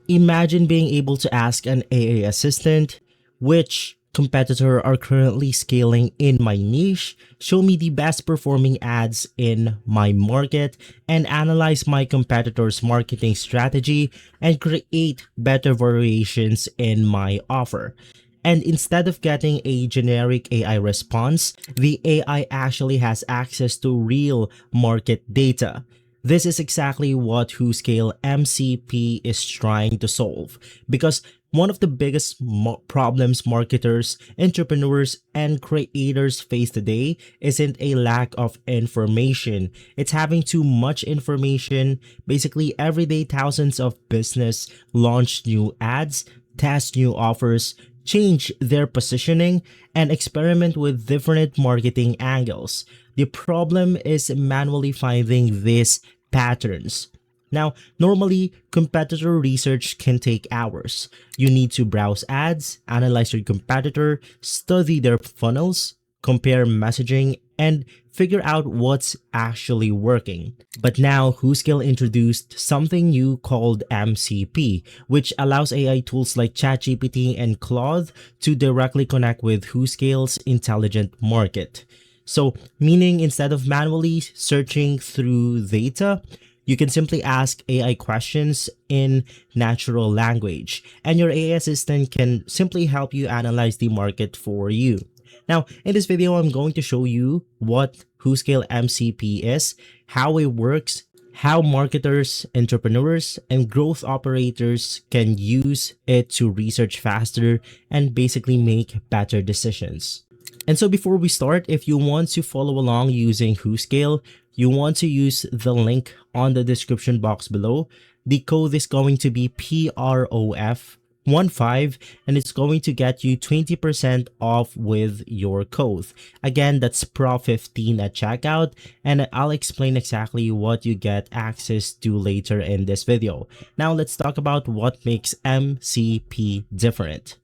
Imagine being able to ask an AI assistant, which competitor are currently scaling in my niche, show me the best performing ads in my market, and analyze my competitor's marketing strategy and create better variations in my offer. And instead of getting a generic AI response, the AI actually has access to real market data. This is exactly what WhoScale MCP is trying to solve, because one of the biggest problems marketers, entrepreneurs, and creators face today isn't a lack of information. It's having too much information. Basically, every day thousands of business launch new ads, test new offers, change their positioning, and experiment with different marketing angles. The problem is manually finding these patterns. Now, normally, competitor research can take hours. You need to browse ads, analyze your competitor, study their funnels, compare messaging, and figure out what's actually working. But now, WhoScale introduced something new called MCP, which allows AI tools like ChatGPT and Claude to directly connect with WhoScale's intelligent market. So, meaning instead of manually searching through data, you can simply ask AI questions in natural language, and your AI assistant can simply help you analyze the market for you. Now, in this video, I'm going to show you what WhoScale MCP is, how it works, how marketers, entrepreneurs, and growth operators can use it to research faster and basically make better decisions. And so before we start, if you want to follow along using WhoScale, you want to use the link on the description box below. The code is going to be PROF15, and it's going to get you 20% off with your code. Again, that's PROF15 at checkout, and I'll explain exactly what you get access to later in this video. Now let's talk about what makes MCP different.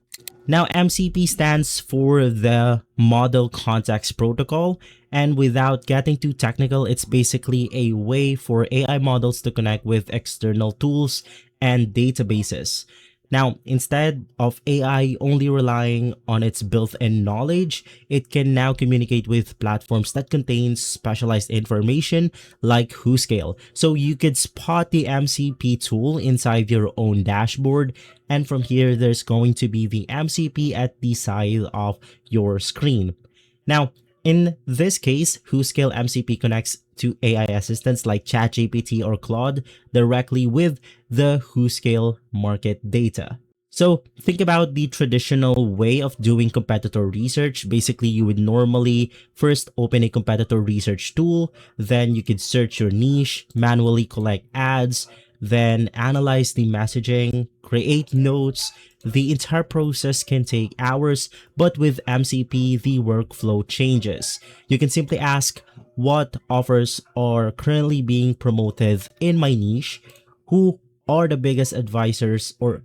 Now, MCP stands for the Model Context Protocol, and without getting too technical, it's basically a way for AI models to connect with external tools and databases. Now, instead of AI only relying on its built-in knowledge, it can now communicate with platforms that contain specialized information like WhoScale. So you could spot the MCP tool inside your own dashboard, and from here, there's going to be the MCP at the side of your screen. Now, in this case, WhoScale MCP connects to AI assistants like ChatGPT or Claude directly with the WhoScale market data. So think about the traditional way of doing competitor research. Basically, you would normally first open a competitor research tool, then you could search your niche, manually collect ads, then analyze the messaging, create notes. The entire process can take hours, but with MCP, the workflow changes. You can simply ask what offers are currently being promoted in my niche, who are the biggest advisors or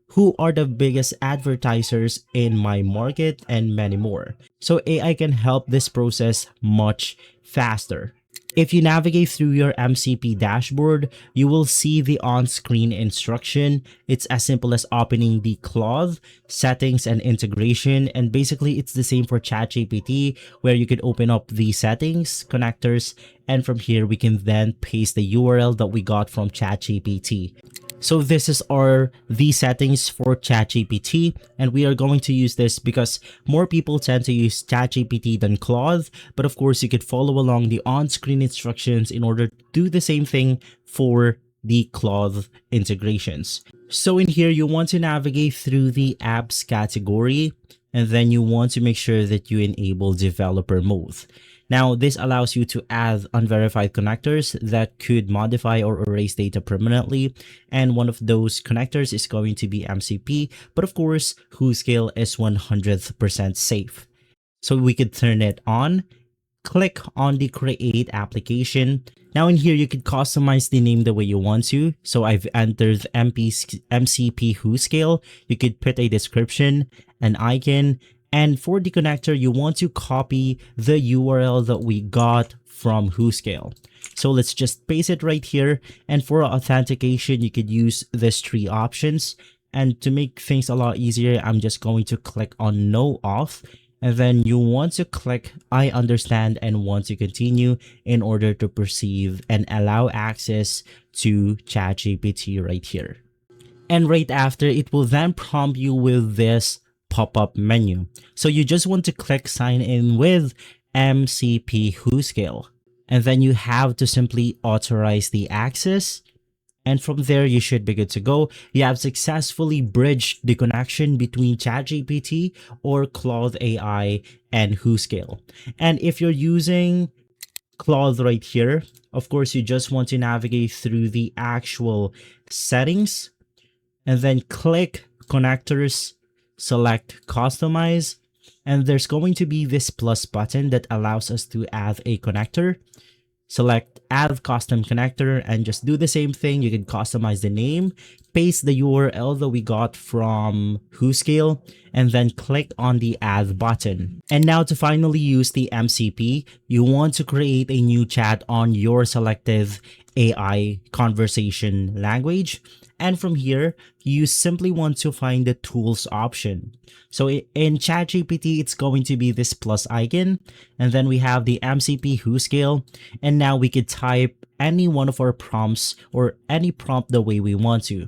who are the biggest advertisers in my market, and many more. So AI can help this process much faster. If you navigate through your MCP dashboard, you will see the on-screen instruction. It's as simple as opening the Claude, settings, and integration. And basically, it's the same for ChatGPT, where you could open up the settings, connectors, and from here, we can then paste the URL that we got from ChatGPT. So this is the settings for ChatGPT, and we are going to use this because more people tend to use ChatGPT than Claude, but of course you could follow along the on-screen instructions in order to do the same thing for the Claude integrations. So in here, you want to navigate through the apps category, and then you want to make sure that you enable developer mode. Now, this allows you to add unverified connectors that could modify or erase data permanently, and one of those connectors is going to be MCP, but of course, WhoScale is 100% safe. So we could turn it on, click on the create application. Now in here, you could customize the name the way you want to. So I've entered MCP WhoScale. You could put a description, an icon, and for the connector, you want to copy the URL that we got from WhoScale. So let's just paste it right here. And for authentication, you could use these three options. And to make things a lot easier, I'm just going to click on no auth. And then you want to click I understand and want to continue in order to proceed and allow access to ChatGPT right here. And right after, it will then prompt you with this pop-up menu. So you just want to click sign in with MCP WhoScale. And then you have to simply authorize the access. And from there, you should be good to go. You have successfully bridged the connection between ChatGPT or Claude AI and WhoScale. And if you're using Claude right here, of course, you just want to navigate through the actual settings and then click connectors, select customize, and there's going to be this plus button that allows us to add a connector. Select add custom connector and just do the same thing. You can customize the name, paste the URL that we got from WhoScale, and then click on the add button. And now to finally use the MCP, you want to create a new chat on your selected AI conversation language. And from here, you simply want to find the tools option. So in ChatGPT, it's going to be this plus icon. And then we have the MCP WhoScale. And now we could type any one of our prompts or any prompt the way we want to.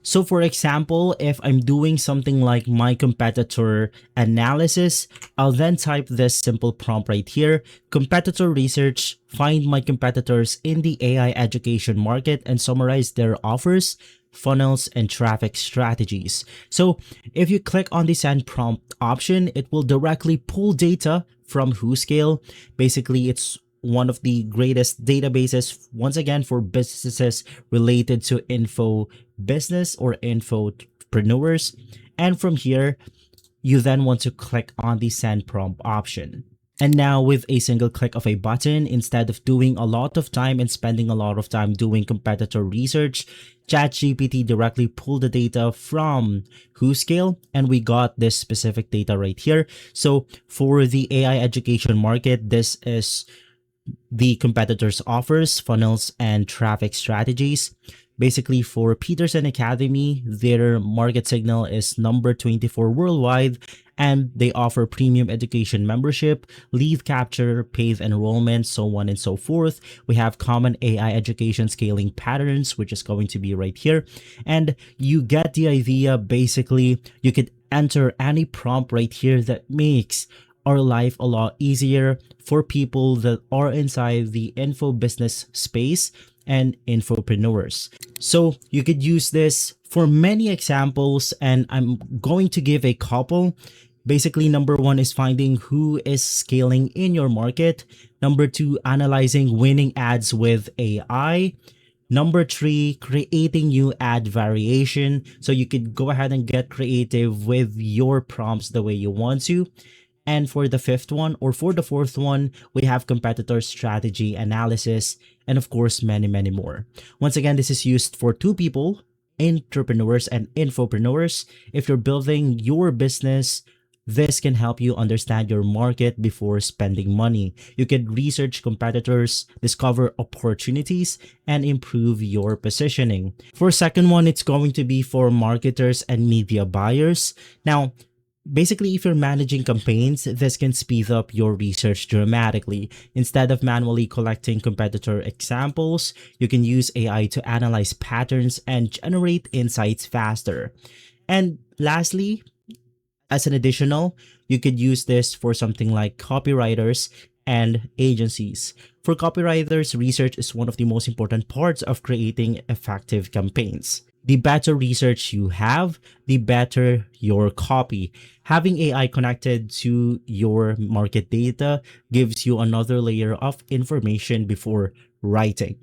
So for example, if I'm doing something like my competitor analysis, I'll then type this simple prompt right here: competitor research, find my competitors in the AI education market and summarize their offers, funnels, and traffic strategies. So if you click on the send prompt option, it will directly pull data from WhoScale. Basically, it's one of the greatest databases, once again, for businesses related to info business or infopreneurs. And from here, you then want to click on the send prompt option. And now with a single click of a button, instead of doing a lot of time and spending a lot of time doing competitor research, ChatGPT directly pulled the data from WhoScale and we got this specific data right here. So for the AI education market, this is the competitors' offers, funnels, and traffic strategies. Basically, for Peterson Academy, their market signal is number 24 worldwide, and they offer premium education membership, lead capture, paid enrollment, so on and so forth. We have common AI education scaling patterns, which is going to be right here. And you get the idea. Basically, you could enter any prompt right here that makes our life a lot easier for people that are inside the info business space and infopreneurs. So you could use this for many examples, and I'm going to give a couple. Basically, number one is finding who is scaling in your market. Number two, analyzing winning ads with AI. Number three, creating new ad variation. So you could go ahead and get creative with your prompts the way you want to. And for the fifth one, or for the fourth one, we have competitor strategy analysis, and of course, many, many more. Once again, this is used for two people, entrepreneurs and infopreneurs. If you're building your business, this can help you understand your market before spending money. You can research competitors, discover opportunities, and improve your positioning. For second one, it's going to be for marketers and media buyers. Now, basically, if you're managing campaigns, this can speed up your research dramatically. Instead of manually collecting competitor examples, you can use AI to analyze patterns and generate insights faster. And lastly, as an additional, you could use this for something like copywriters and agencies. For copywriters, research is one of the most important parts of creating effective campaigns. The better research you have, the better your copy. Having AI connected to your market data gives you another layer of information before writing.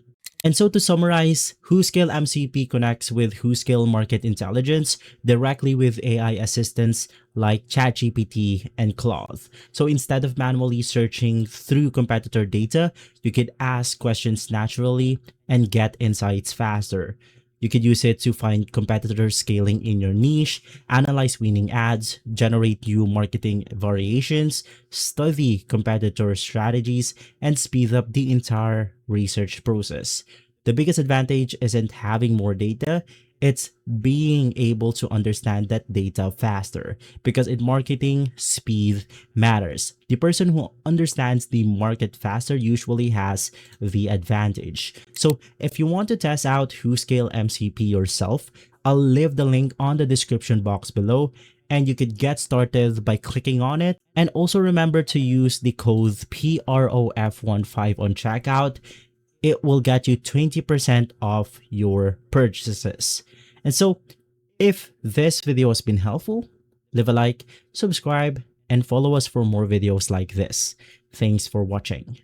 And so to summarize, WhoScale MCP connects with WhoScale Market Intelligence directly with AI assistants like ChatGPT and Claude. So instead of manually searching through competitor data, you could ask questions naturally and get insights faster. You could use it to find competitors scaling in your niche, analyze winning ads, generate new marketing variations, study competitor strategies, and speed up the entire research process. The biggest advantage isn't having more data, it's being able to understand that data faster, because in marketing, speed matters. The person who understands the market faster usually has the advantage. So if you want to test out WhoScale MCP yourself, I'll leave the link on the description box below, and you could get started by clicking on it. And also remember to use the code PROF15 on checkout. It will get you 20% off your purchases. And so, if this video has been helpful, leave a like, subscribe, and follow us for more videos like this. Thanks for watching.